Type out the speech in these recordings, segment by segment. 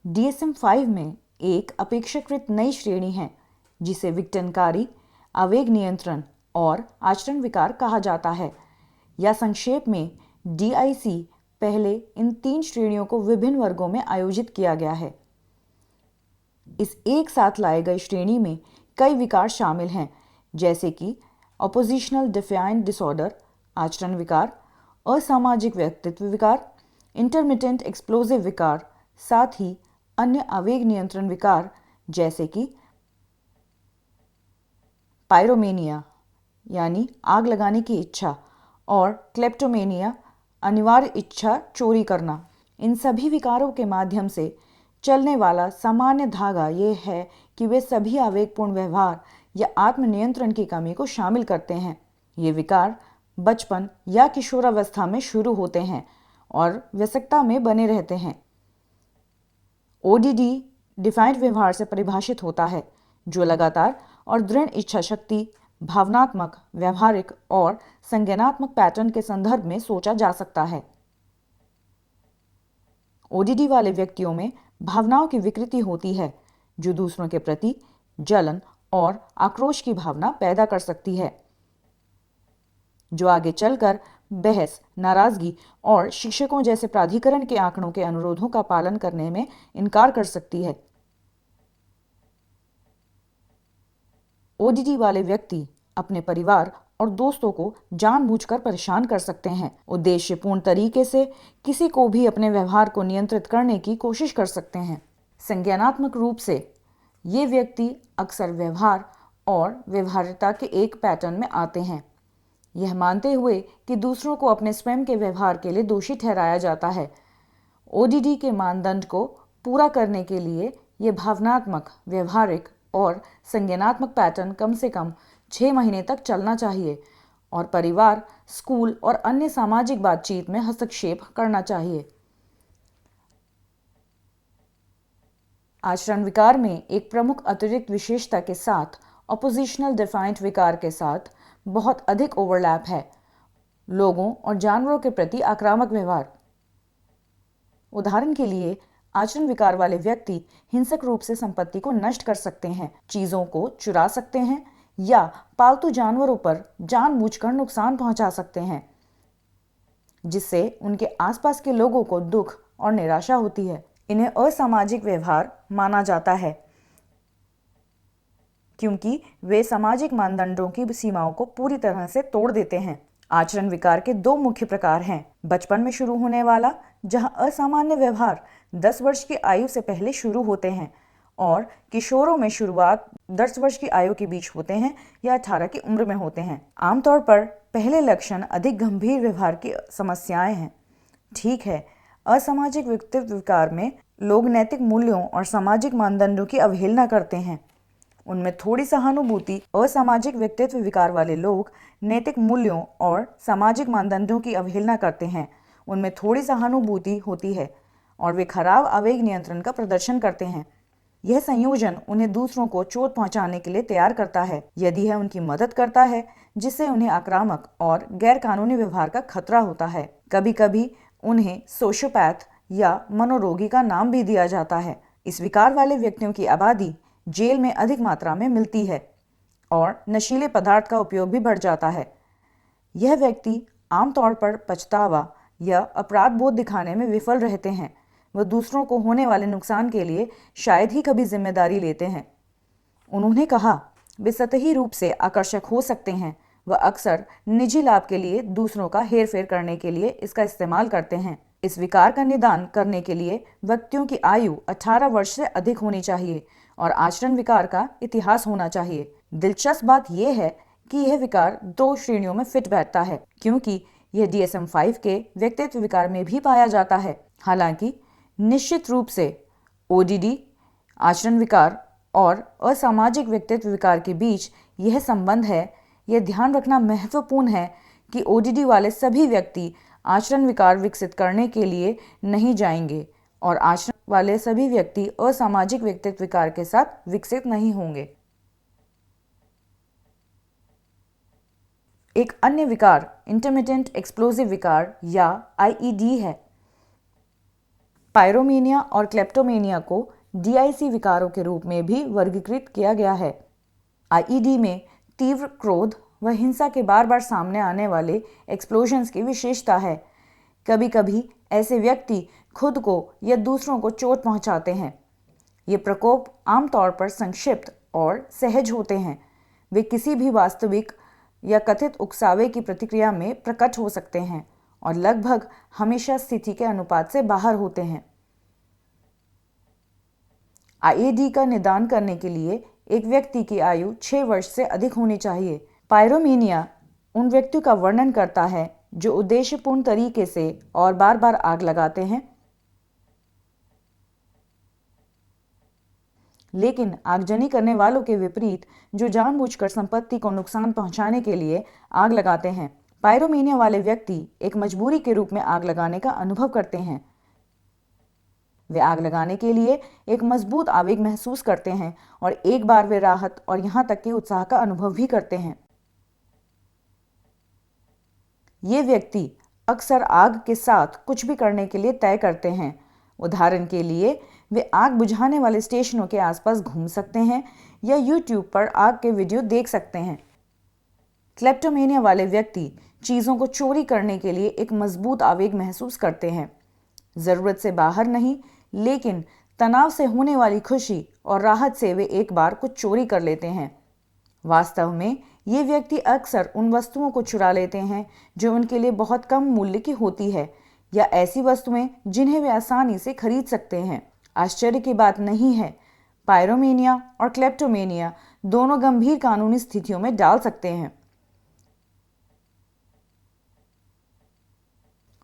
DSM-5 में एक अपेक्षाकृत नई श्रेणी है जिसे विघटनकारी, आवेग नियंत्रण और आचरण विकार कहा जाता है, या संक्षेप में DIC। पहले इन 3 श्रेणियों को विभिन्न वर्गों में आयोजित किया गया है। इस एक साथ लाए गए श्रेणी में कई विकार शामिल हैं, जैसे कि ऑपोजिशनल डिफाइंड डिसऑर्डर आचरण विकार, असामाजिक व्यक्तित्व विकार, इंटरमिटेंट एक्सप्लोसिव विकार, साथ ही अन्य आवेग नियंत्रण विकार जैसे कि पायरोमेनिया यानी आग लगाने की इच्छा और क्लेप्टोमेनिया अनिवार्य इच्छा चोरी करना। इन सभी विकारों के माध्यम से चलने वाला सामान्य धागा ये है कि वे सभी आवेगपूर्ण व्यवहार या आत्मनियंत्रण की कमी को शामिल करते हैं। ये विकार बचपन या किशोरावस्था में शुरू होते हैं और वयस्कता में बने रहते हैं। ODD डिफाइंड व्यवहार से परिभाषित होता है, जो लगातार और दृढ़ इच्छा शक्ति, भावनात्मक, व्यवहारिक और संज्ञानात्मक पैटर्न के संदर्भ में सोचा जा सकता है। ODD वाले व्यक्तियों में भावनाओं की विकृति होती है, जो दूसरों के प्रति जलन और आक्रोश की भावना पैदा कर सकती है, जो आगे चलकर बहस, नाराजगी और शिक्षकों जैसे प्राधिकरण के आंकड़ों के अनुरोधों का पालन करने में इनकार कर सकती है। ODD वाले व्यक्ति अपने परिवार और दोस्तों को जानबूझकर परेशान कर सकते हैं, उद्देश्यपूर्ण तरीके से किसी को भी अपने व्यवहार को नियंत्रित करने की कोशिश कर सकते हैं। संज्ञानात्मक रूप से ये व्यक्ति अक्सर व्यवहार और व्यवहार्यता के एक पैटर्न में आते हैं, यह मानते हुए कि दूसरों को अपने स्वयं के व्यवहार के लिए दोषी ठहराया जाता है। ODD के मानदंड को पूरा करने के लिए ये भावनात्मक, व्यवहारिक और संज्ञानात्मक पैटर्न कम से कम 6 महीने तक चलना चाहिए और परिवार, स्कूल और अन्य सामाजिक बातचीत में हस्तक्षेप करना चाहिए। आचरण विकार में एक प्रमुख अतिरिक्त विशेषता के साथ ऑपोजिशनल डिफाइंड विकार के साथ बहुत अधिक ओवरलैप है। लोगों और जानवरों के प्रति आक्रामक व्यवहार। उदाहरण के लिए, आचरण विकार वाले व्यक्ति हिंसक रूप से संपत्ति को नष्ट कर सकते हैं, चीजों को चुरा सकते हैं या पालतू जानवरों पर जानबूझकर नुकसान पहुंचा सकते हैं, जिससे उनके आसपास के लोगों को दुख और निराशा होती है। इन्हें असामाजिक व्यवहार माना जाता है क्योंकि वे सामाजिक मानदंडों की सीमाओं को पूरी तरह से तोड़ देते हैं। आचरण विकार के 2 मुख्य प्रकार हैं। बचपन में शुरू होने वाला, जहां असामान्य व्यवहार 10 वर्ष की आयु से पहले शुरू होते हैं, और किशोरों में शुरुआत 10 वर्ष की आयु के बीच होते हैं या 18 की उम्र में होते हैं। आमतौर पर पहले लक्षण अधिक गंभीर व्यवहार की समस्याएं हैं। ठीक है, असामाजिक व्यक्तित्व विकार में लोग नैतिक मूल्यों और सामाजिक मानदंडों की अवहेलना करते हैं। उनमें थोड़ी सहानुभूति। असामाजिक व्यक्तित्व विकार वाले लोग नैतिक मूल्यों और सामाजिक मानदंडों की अवहेलना करते हैं। उनमें थोड़ी सहानुभूति होती है और वे खराब आवेग नियंत्रण का प्रदर्शन करते हैं। यह संयोजन उन्हें दूसरों को चोट पहुंचाने के लिए तैयार करता है यदि यह उनकी मदद करता है, जिससे उन्हें आक्रामक और गैर कानूनी व्यवहार का खतरा होता है। कभी कभी उन्हें सोशियोपैथ या मनोरोगी का नाम भी दिया जाता है। इस विकार वाले व्यक्तियों की आबादी जेल में अधिक मात्रा में मिलती है और नशीले पदार्थ का उपयोग भी बढ़ जाता है। यह व्यक्ति आमतौर पर पछतावा या अपराध बोध दिखाने में विफल रहते हैं। वह दूसरों को होने वाले नुकसान के लिए शायद ही कभी जिम्मेदारी लेते हैं। उन्होंने कहा, वे सतही रूप से आकर्षक हो सकते हैं। वह अक्सर निजी लाभ के लिए दूसरों का हेरफेर करने के लिए इसका इस्तेमाल करते हैं। इस विकार का निदान करने के लिए व्यक्तियों की आयु 18 वर्ष से अधिक होनी चाहिए और आचरण विकार का इतिहास होना चाहिए। दिलचस्प बात यह है कि यह विकार 2 श्रेणियों में फिट बैठता है, क्योंकि यह DSM-5 के व्यक्तित्व विकार में भी पाया जाता है। हालांकि निश्चित रूप से ODD, आचरण विकार और असामाजिक व्यक्तित्व विकार के बीच यह संबंध है। यह ध्यान रखना महत्वपूर्ण है कि ODD वाले सभी व्यक्ति आचरण विकार विकसित करने के लिए नहीं जाएंगे और आचरण वाले सभी व्यक्ति असामाजिक व्यक्तित्व विकार के साथ विकसित नहीं होंगे। एक अन्य विकार इंटरमिटेंट एक्सप्लोसिव विकार या IED है। पायरोमेनिया और क्लेप्टोमेनिया को डीआईसी विकारों के रूप में भी वर्गीकृत किया गया है। आईईडी में तीव्र क्रोध व हिंसा के बार बार सामने आने वाले एक्सप्लोजन्स की विशेषता है। कभी कभी ऐसे व्यक्ति खुद को या दूसरों को चोट पहुंचाते हैं। ये प्रकोप आमतौर पर संक्षिप्त और सहज होते हैं। वे किसी भी वास्तविक या कथित उकसावे की प्रतिक्रिया में प्रकट हो सकते हैं और लगभग हमेशा स्थिति के अनुपात से बाहर होते हैं। आईईडी का निदान करने के लिए एक व्यक्ति की आयु 6 वर्ष से अधिक होनी चाहिए। पायरोमेनिया उन व्यक्तियों का वर्णन करता है जो उद्देश्यपूर्ण तरीके से और बार बार आग लगाते हैं, लेकिन आगजनी करने वालों के विपरीत जो जानबूझकर संपत्ति को नुकसान पहुंचाने के लिए आग लगाते हैं। पायरोमेनिया वाले व्यक्ति एक मजबूरी के रूप में आग लगाने का अनुभव करते हैं। वे आग लगाने के लिए एक मजबूत आवेग महसूस करते हैं और एक बार वे राहत और यहां तक कि उत्साह का अनुभव भी करते हैं। ये व्यक्ति अक्सर आग के साथ कुछ भी करने के लिए तय करते हैं। उदाहरण के लिए वे आग बुझाने वाले स्टेशनों के आसपास घूम सकते हैं या YouTube पर आग के वीडियो देख सकते हैं। क्लेप्टोमेनिया वाले व्यक्ति चीज़ों को चोरी करने के लिए एक मजबूत आवेग महसूस करते हैं। ज़रूरत से बाहर नहीं, लेकिन तनाव से होने वाली खुशी और राहत से वे एक बार कुछ चोरी कर लेते हैं। वास्तव में ये व्यक्ति अक्सर उन वस्तुओं को चुरा लेते हैं जो उनके लिए बहुत कम मूल्य की होती है या ऐसी वस्तुएं जिन्हें वे आसानी से खरीद सकते हैं। आश्चर्य की बात नहीं है, पायरोमेनिया और क्लेप्टोमेनिया दोनों गंभीर कानूनी स्थितियों में डाल सकते हैं।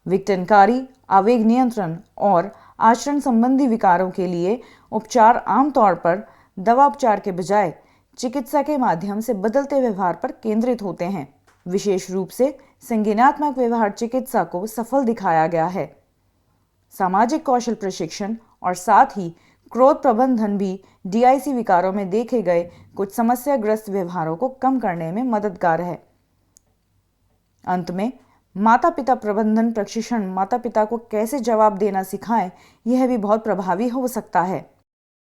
विघटनकारी आवेग नियंत्रण और आचरण संबंधी विकारों के लिए उपचार आमतौर पर दवा उपचार के बजाय चिकित्सा के माध्यम से बदलते व्यवहार पर केंद्रित होते हैं। विशेष रूप से संज्ञानात्मक व्यवहार चिकित्सा को सफल दिखाया गया है। सामाजिक कौशल प्रशिक्षण और साथ ही क्रोध प्रबंधन भी डीआईसी विकारों में देखे गए कुछ समस्याग्रस्त व्यवहारों को कम करने में मददगार है। अंत में माता पिता प्रबंधन प्रशिक्षण माता पिता को कैसे जवाब देना सिखाएं, यह भी बहुत प्रभावी हो सकता है।